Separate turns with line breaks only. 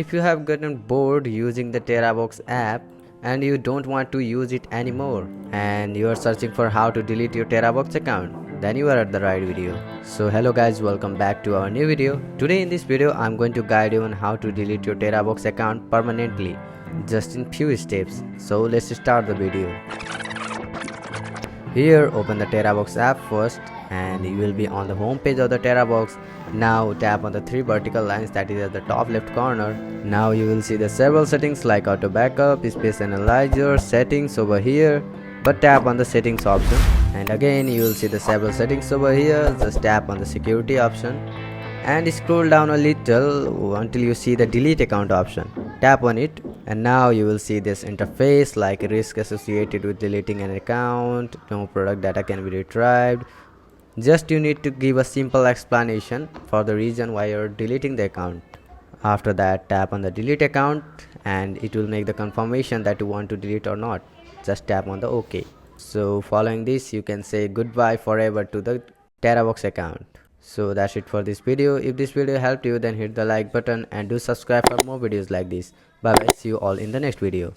If you have gotten bored using the TeraBox app and you don't want to use it anymore and you are searching for how to delete your TeraBox account, then you are at the right video. So hello guys, welcome back to our new video. Today in this video I'm going to guide you on how to delete your TeraBox account permanently, just in few steps. So let's start the video. Here open the TeraBox app first and you will be on the home page of the TeraBox. Now tap on the three vertical lines that is at the top left corner. Now you will see the several settings like auto backup, space analyzer, settings over here, but tap on the settings option. And again you will see the several settings over here. Just tap on the security option and scroll down a little until you see the delete account option. Tap on it and now you will see this interface like risk associated with deleting an account, no product data can be retrieved. Just you need to give a simple explanation for the reason why you're deleting the account. After that, tap on the delete account and it will make the confirmation that you want to delete or not. Just tap on the OK. So following this, you can say goodbye forever to the TeraBox account. So that's it for this video. If this video helped you, then hit the like button and do subscribe for more videos like this. Bye bye, see you all in the next video.